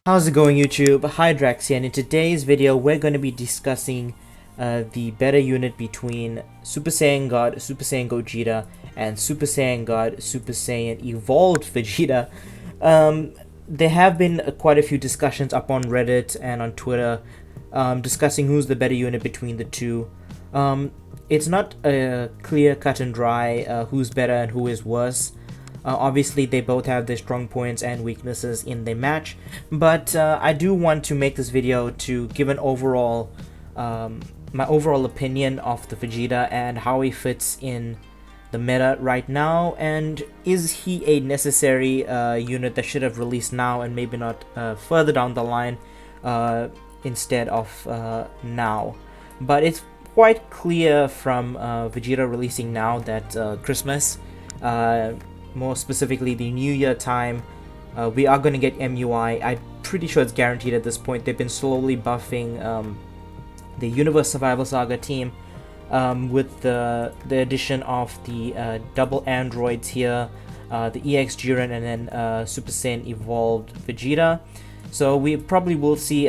How's it going, YouTube? Hi, Drax here, and in today's video we're going to be discussing the better unit between Super Saiyan God, Super Saiyan Gogeta, and Super Saiyan God, Super Saiyan Evolved Vegeta. There have been quite a few discussions up on Reddit and on Twitter discussing who's the better unit between the two. It's not a clear cut and dry who's better and who is worse. Obviously, they both have their strong points and weaknesses in their match, but I do want to make this video to give an overall, my overall opinion of the Vegeta and how he fits in the meta right now, and is he a necessary unit that should have released now and maybe not further down the line instead of now. But it's quite clear from Vegeta releasing now that Christmas, more specifically the New Year time, we are going to get MUI. I'm pretty sure it's guaranteed at this point. They've been slowly buffing the Universe Survival Saga team with the addition of the double androids here, the EX Jiren, and then Super Saiyan Evolved Vegeta. So we probably will see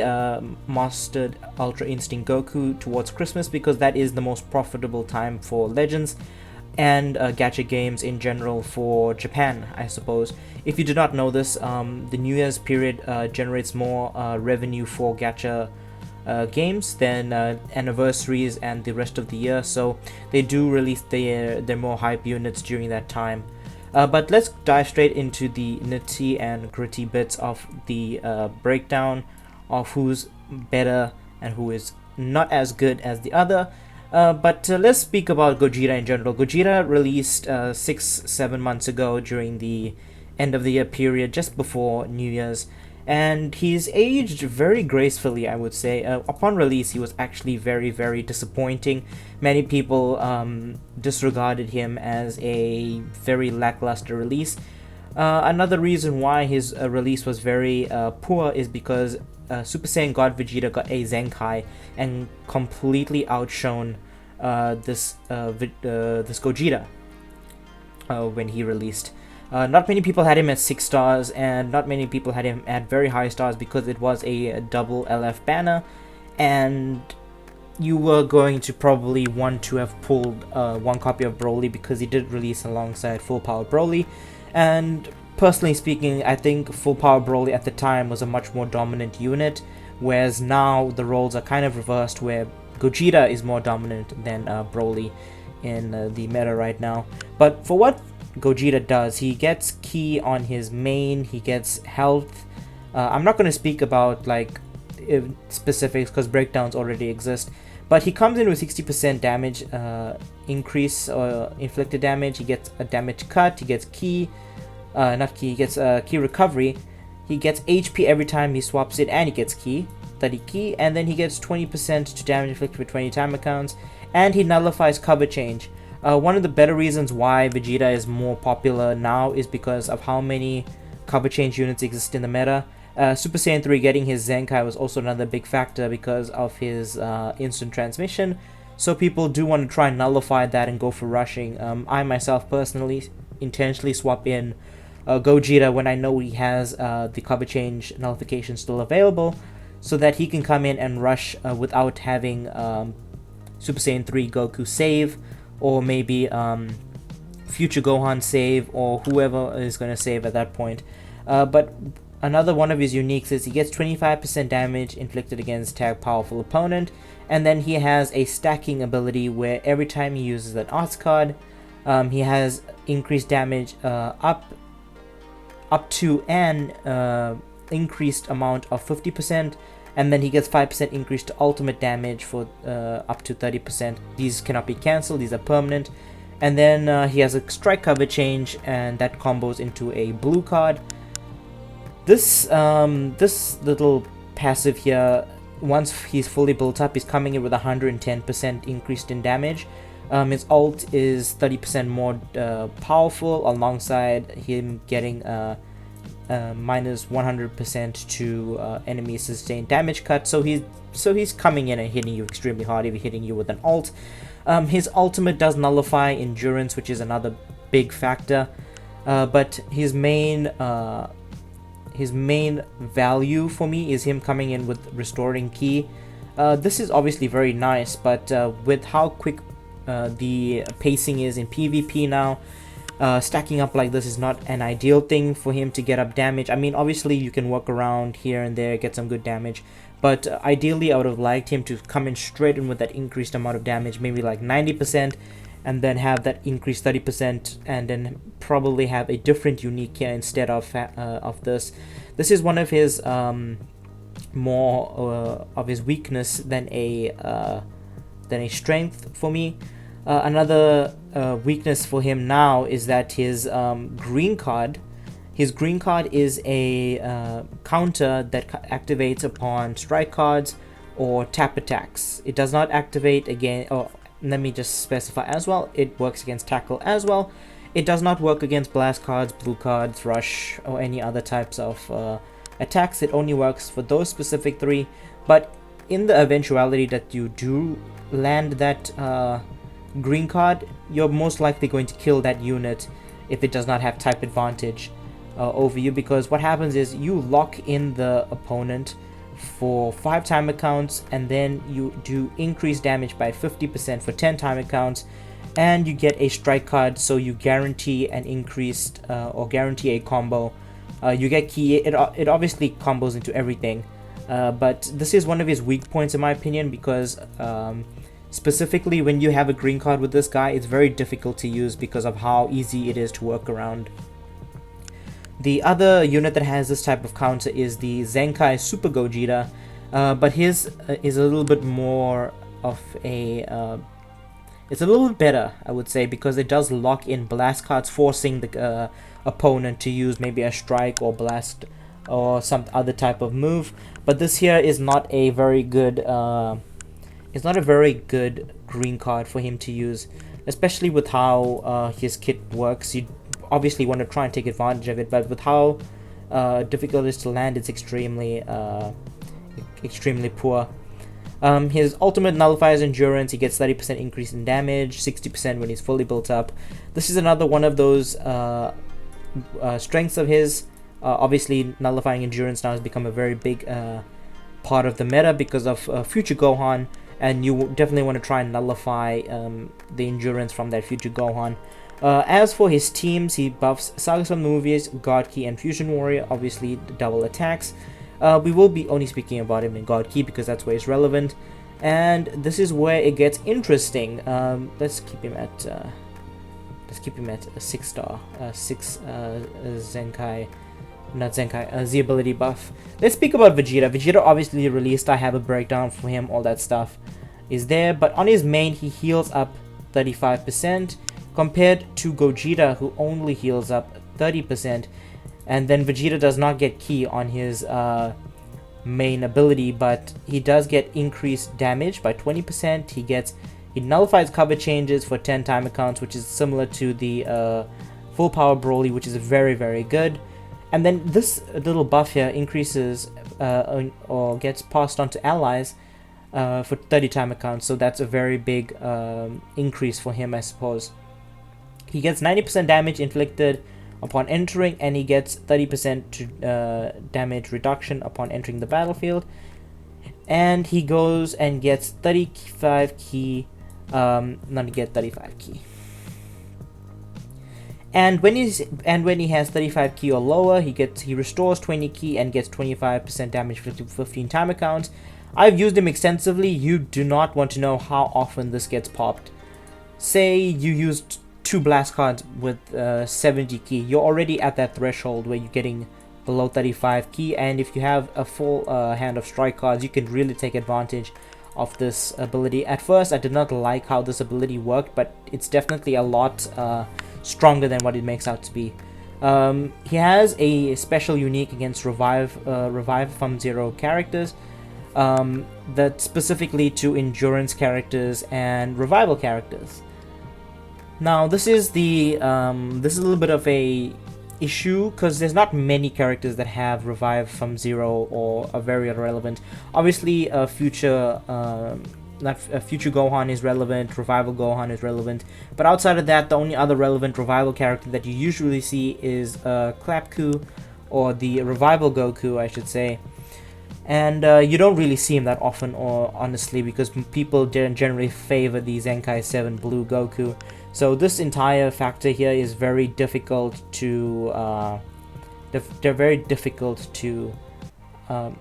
Mastered Ultra Instinct Goku towards Christmas, because that is the most profitable time for Legends and gacha games in general for Japan, I suppose. If you do not know this, the New Year's period generates more revenue for gacha games than anniversaries and the rest of the year, so they do release their more hype units during that time. But let's dive straight into the nitty and gritty bits of the breakdown of who's better and who is not as good as the other. But let's speak about Gogeta in general. Gogeta released 6-7 months ago during the end of the year period, just before New Year's, and he's aged very gracefully, I would say. Upon release, he was actually very disappointing. Many people disregarded him as a very lackluster release. Another reason why his release was very poor is because Super Saiyan God Vegeta got a Zenkai and completely outshone this Gogeta when he released. Not many people had him at 6 stars, and not many people had him at very high stars, because it was a double LF banner, and you were going to probably want to have pulled one copy of Broly, because he did release alongside Full Power Broly. And personally speaking, I think Full Power Broly at the time was a much more dominant unit, whereas now the roles are kind of reversed, where Gogeta is more dominant than Broly in the meta right now. But for what Gogeta does, he gets ki on his main, he gets health. I'm not going to speak about like specifics, because breakdowns already exist, but he comes in with 60% damage increase or inflicted damage. He gets a damage cut, he gets ki, he gets ki recovery, he gets HP every time he swaps it, and he gets ki, 30 ki, and then he gets 20% to damage inflicted with 20 time accounts, and he nullifies cover change. One of the better reasons why Vegeta is more popular now is because of how many cover change units exist in the meta. Super Saiyan 3 getting his Zenkai was also another big factor because of his instant transmission, so people do want to try and nullify that and go for rushing. I myself personally intentionally swap in Gogeta when I know he has the cover change nullification still available, so that he can come in and rush without having Super Saiyan 3 Goku save, or maybe future Gohan save, or whoever is going to save at that point. But another one of his uniques is he gets 25% damage inflicted against tag powerful opponent, and then he has a stacking ability where every time he uses an arts card, he has increased damage up to an increased amount of 50%, and then he gets 5% increase to ultimate damage for up to 30%. These cannot be cancelled, these are permanent. And then he has a strike cover change, and that combos into a blue card. This little passive here, once he's fully built up, he's coming in with 110% increased in damage. His ult is 30% more powerful, alongside him getting minus 100% to enemy sustained damage cut. So he's coming in and hitting you extremely hard if he's hitting you with an ult. His ultimate does nullify endurance, which is another big factor. But his main his main value for me is him coming in with restoring ki. This is obviously very nice, but with how quick the pacing is in PvP now, stacking up like this is not an ideal thing for him to get up damage. I mean, obviously you can work around here and there, get some good damage, but ideally I would have liked him to come in straight in with that increased amount of damage, maybe like 90%, and then have that increased 30%, and then probably have a different unique here instead of this. This is one of his more of his weakness than a strength for me. Another weakness for him now is that his green card is a counter that activates upon strike cards or tap attacks. It does not activate again, or let me just specify as well, it works against tackle as well. It does not work against blast cards, blue cards, rush, or any other types of attacks. It only works for those specific three, but in the eventuality that you do land that green card, you're most likely going to kill that unit if it does not have type advantage over you, because what happens is you lock in the opponent for 5 timer counts, and then you do increase damage by 50% for 10 timer counts, and you get a strike card, so you guarantee an increased or guarantee a combo. You get ki. It obviously combos into everything, but this is one of his weak points in my opinion, because specifically when you have a green card with this guy, it's very difficult to use because of how easy it is to work around. The other unit that has this type of counter is the Zenkai Super Gogeta, but his is a little bit more of a it's a little bit better, I would say, because it does lock in blast cards, forcing the opponent to use maybe a strike or blast or some other type of move. But this here is not a very good green card for him to use, especially with how his kit works. You obviously want to try and take advantage of it, but with how difficult it is to land, it's extremely poor. His ultimate nullifies endurance. He gets 30% increase in damage, 60% when he's fully built up. This is another one of those strengths of his. Obviously, nullifying endurance now has become a very big part of the meta because of future Gohan, and you definitely want to try and nullify the endurance from that future Gohan. As for his teams, he buffs Sagas from the Movies, God Ki, and Fusion Warrior, obviously double attacks. We will be only speaking about him in God Ki because that's where it's relevant, and this is where it gets interesting. Let's keep him at a 6-star, 6 Zenkai, not Zenkai, Z ability buff. Let's speak about Vegeta. Vegeta obviously released. I have a breakdown for him. All that stuff is there, but on his main he heals up 35% compared to Gogeta, who only heals up 30%. And then Vegeta does not get ki on his main ability, but he does get increased damage by 20%. He nullifies cover changes for 10 timer counts, which is similar to the full power Broly, which is very, very good. And then this little buff here increases or gets passed on to allies for 30 timer counts, so that's a very big increase for him, I suppose. He gets 90% damage inflicted upon entering, and he gets 30% damage reduction upon entering the battlefield. And he goes and gets 35 ki, not to get 35 ki. And when he has 35 ki or lower, he restores 20 ki and gets 25% damage for 15 timer counts. I've used him extensively. You do not want to know how often this gets popped. Say you used 2 blast cards with 70 ki, you're already at that threshold where you're getting below 35 ki, and if you have a full hand of strike cards, you can really take advantage of this ability. At first, I did not like how this ability worked, but it's definitely a lot stronger than what it makes out to be. He has a special unique against revive from 0 characters, that specifically to endurance characters and revival characters. Now this is a little bit of a issue because there's not many characters that have revive from 0 or are very irrelevant. Obviously, future Gohan is relevant, revival Gohan is relevant, but outside of that, the only other relevant revival character that you usually see is Clapku or the revival Goku, I should say. And you don't really see him that often, or honestly, because people generally favor the Zenkai 7 Blue Goku. So this entire factor here is very difficult to they're very difficult to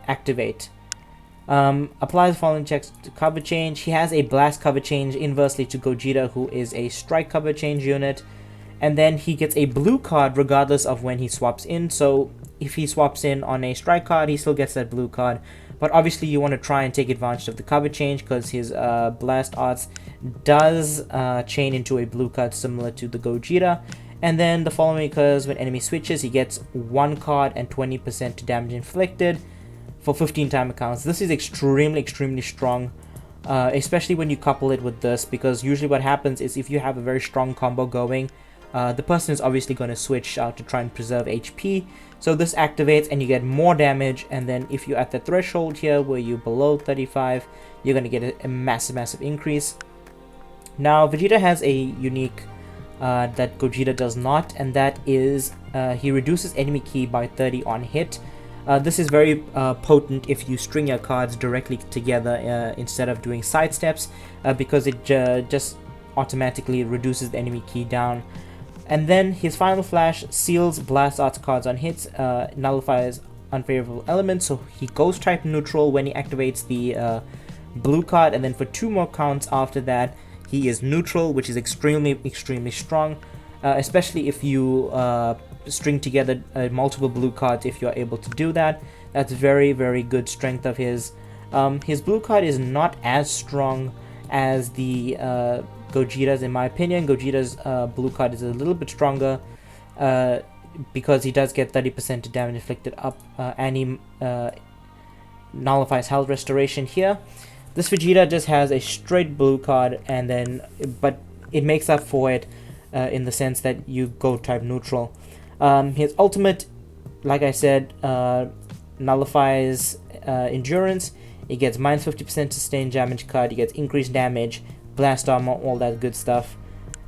activate. Apply the following checks to cover change. He has a blast cover change inversely to Gogeta, who is a strike cover change unit, and then he gets a blue card regardless of when he swaps in. So if he swaps in on a strike card, he still gets that blue card. But obviously you want to try and take advantage of the cover change, because his blast arts does chain into a blue card similar to the Gogeta. And then the following occurs when enemy switches. He gets 1 card and 20% to damage inflicted for 15 timer counts. This is extremely strong, especially when you couple it with this, because usually what happens is if you have a very strong combo going, the person is obviously going to switch out to try and preserve HP. So this activates and you get more damage, and then if you're at the threshold here where you're below 35, you're going to get a massive increase. Now Vegeta has a unique that Gogeta does not, and that is he reduces enemy ki by 30 on hit. This is very potent if you string your cards directly together instead of doing side steps, because it just automatically reduces the enemy ki down. And then his final flash seals blast arts cards on hits, nullifies unfavorable elements, so he goes type neutral when he activates the blue card, and then for 2 more counts after that he is neutral, which is extremely strong, especially if you string together multiple blue cards. If you're able to do that, that's very good strength of his. His blue card is not as strong as the Gogeta's, in my opinion. Gogeta's blue card is a little bit stronger, because he does get 30% to damage inflicted up, and he nullifies health restoration here. This Vegeta just has a straight blue card, and then but it makes up for it in the sense that you go type neutral. His ultimate, like I said, nullifies endurance. He gets minus 50% sustained damage card. He gets increased damage, blast armor, all that good stuff.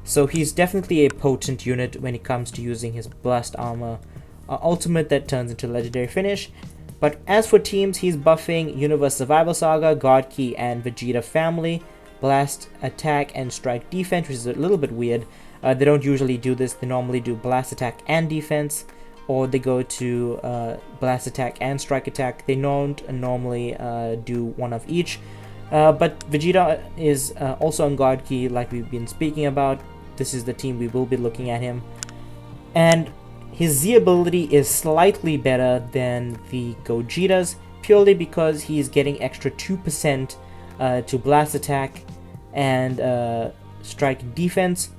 So he's definitely a potent unit when it comes to using his blast armor ultimate that turns into legendary finish. But as for teams, he's buffing Universe Survival Saga, God Ki, and Vegeta Family, blast attack and strike defense, which is a little bit weird. They don't usually do this. They normally do blast attack and defense, or they go to blast attack and strike attack. They don't normally do one of each. But Vegeta is also on God Ki, like we've been speaking about. This is the team we will be looking at him. And his Z ability is slightly better than the Gogeta's, purely because he's getting extra 2% to blast attack and strike defense.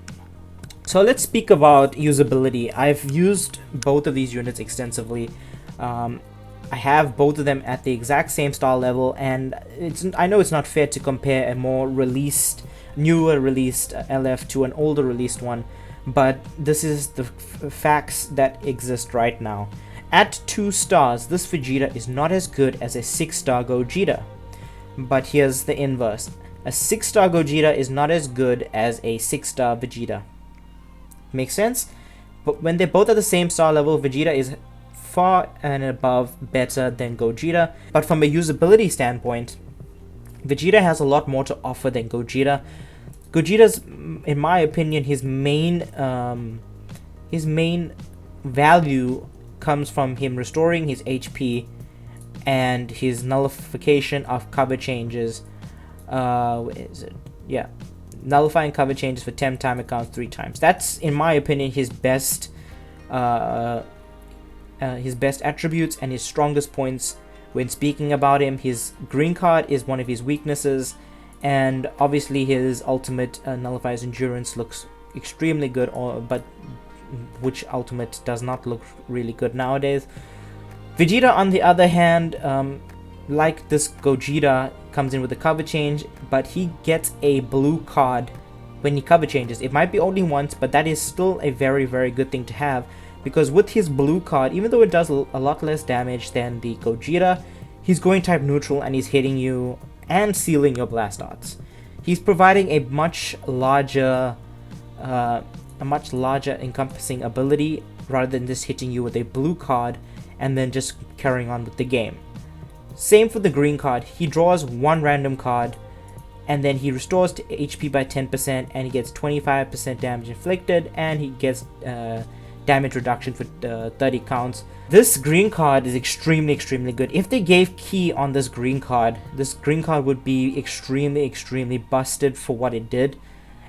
So let's speak about usability. I've used both of these units extensively. I have both of them at the exact same star level, and I know it's not fair to compare a newer released LF to an older released one, but this is the facts that exist right now. At 2 stars, this Vegeta is not as good as a 6-star Gogeta. But here's the inverse. A 6-star Gogeta is not as good as a 6-star Vegeta. Makes sense? But when they're both at the same star level, Vegeta is far and above better than Gogeta. But from a usability standpoint, Vegeta has a lot more to offer than Gogeta. Gogeta's, in my opinion, his main value comes from him restoring his HP and his nullification of cover changes. Where is it? Yeah, nullifying cover changes for 10 timer counts 3 times. That's, in my opinion, his best attributes and his strongest points when speaking about him. His green card is one of his weaknesses, and obviously his ultimate nullifies endurance looks extremely good, but which ultimate does not look really good nowadays. Vegeta, on the other hand, like this Gogeta, comes in with a cover change, but he gets a blue card when he cover changes. It might be only once, but that is still a very good thing to have, because with his blue card, even though it does a lot less damage than the Gogeta, he's going type neutral and he's hitting you and sealing your blast arts. He's providing a much larger a much larger encompassing ability rather than just hitting you with a blue card and then just carrying on with the game. Same for the green card. He draws one random card and then he restores to HP by 10% and he gets 25% damage inflicted and he gets damage reduction for 30 counts. This green card is extremely good. If they gave key on this green card would be extremely busted for what it did,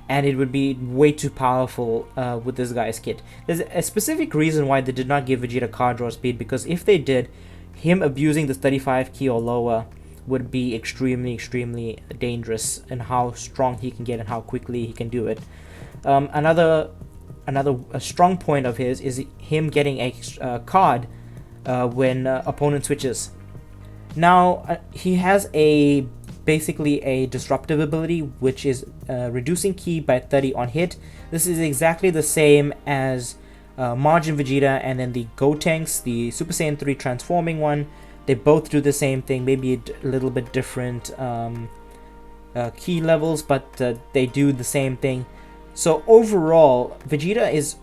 and it would be way too powerful with this guy's kit. There's a specific reason why they did not give Vegeta card draw speed, because if they did, him abusing this 35 key or lower would be extremely dangerous in how strong he can get and how quickly he can do it. Another strong point of his is him getting a card when opponent switches. Now he has basically a disruptive ability, which is reducing ki by 30 on hit. This is exactly the same as Margin Vegeta and then the Gotenks, the Super Saiyan 3 transforming one. They both do the same thing, maybe a little bit different key levels, but they do the same thing. So overall, Vegeta is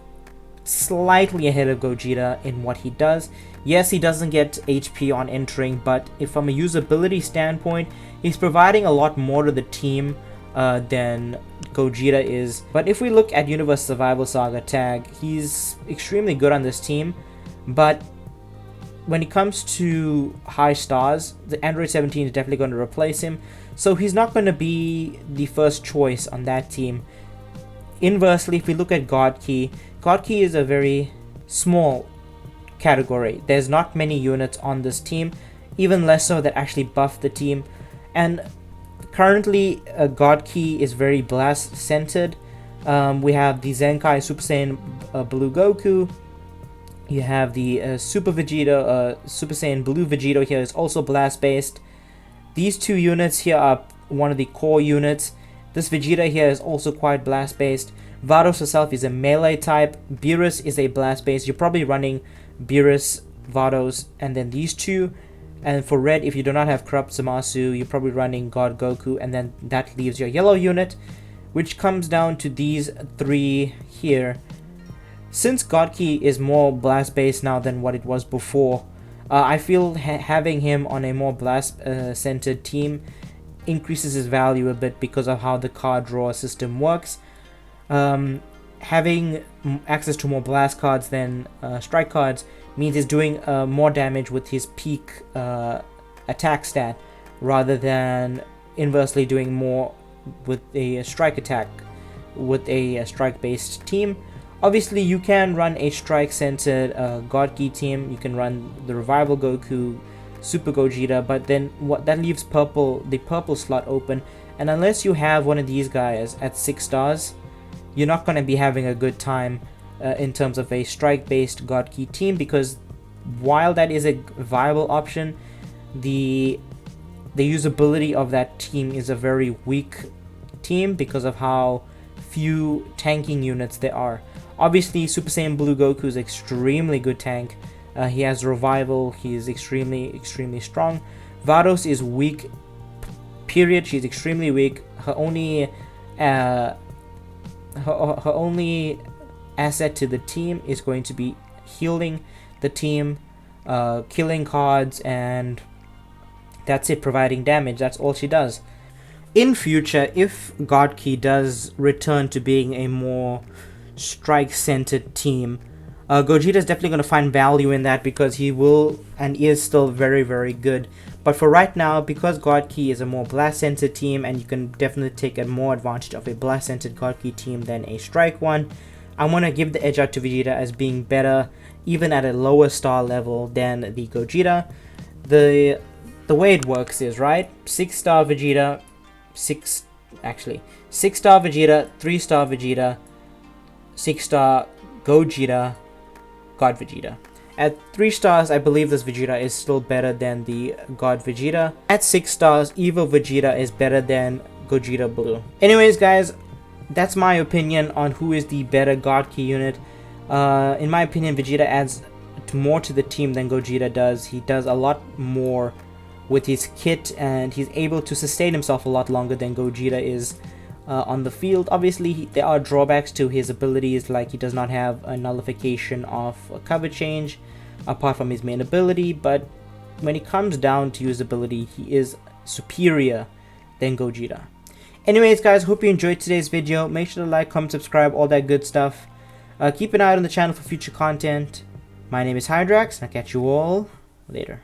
slightly ahead of Gogeta in what he does. Yes, he doesn't get HP on entering, but if from a usability standpoint, he's providing a lot more to the team than Gogeta is. But if we look at Universe Survival Saga tag, he's extremely good on this team, but when it comes to high stars, the Android 17 is definitely going to replace him, so he's not going to be the first choice on that team. Inversely, if we look at God Key is a very small category. There's not many units on this team, even less so that actually buff the team, and currently God Key is very blast centered. We have the Zenkai Super Saiyan Blue Goku. You have the Super Vegeta, Super Saiyan Blue Vegeta here is also blast based. These two units here are one of the core units. This Vegeta here is also quite blast based. Vados herself is a melee type. Beerus is a blast based. You're probably running Beerus, Vados, and then these two. And for red, if you do not have Corrupt Zamasu, you're probably running God Goku, and then that leaves your yellow unit, which comes down to these three here. Since God Key is more blast based now than what it was before, I feel having him on a more blast centered team increases his value a bit because of how the card draw system works. Having access to more blast cards than strike cards means he's doing more damage with his peak attack stat rather than inversely doing more with a strike attack with a strike based team. Obviously, you can run a strike-centered God Key team. You can run the Revival Goku, Super Gogeta, but then that leaves the purple slot open. And unless you have one of these guys at 6 stars, you're not going to be having a good time in terms of a strike-based God Key team, because while that is a viable option, the usability of that team is a very weak team because of how few tanking units there are. Obviously, Super Saiyan Blue Goku is extremely good tank. He has Revival. He is extremely strong. Vados is weak. Period. She's extremely weak. Her only asset to the team is going to be healing the team, killing cards, and that's it. Providing damage. That's all she does. In future, if God Key does return to being a more strike-centered team, Gogeta is definitely going to find value in that, because he will and is still very good. But for right now, because God Key is a more blast-centered team, and you can definitely take a more advantage of a blast-centered God Key team than a strike one, I'm going to give the edge out to Vegeta as being better, even at a lower star level than the Gogeta. The way it works is, right, 6-star Vegeta, 6-star Vegeta, 3-star Vegeta, 6-star Gogeta, God Vegeta. At 3 stars, I believe this Vegeta is still better than the God Vegeta. At 6 stars, Evo Vegeta is better than Gogeta Blue. Anyways, guys, that's my opinion on who is the better God Key unit. In my opinion, Vegeta adds more to the team than Gogeta does. He does a lot more with his kit, and he's able to sustain himself a lot longer than Gogeta is. on the field. Obviously, there are drawbacks to his abilities, like he does not have a nullification of a cover change apart from his main ability, but when it comes down to usability, he is superior than Gogeta. Anyways guys, hope you enjoyed today's video. Make sure to like, comment, subscribe, all that good stuff. Keep an eye out on the channel for future content. My name is Hydrax, and I'll catch you all later.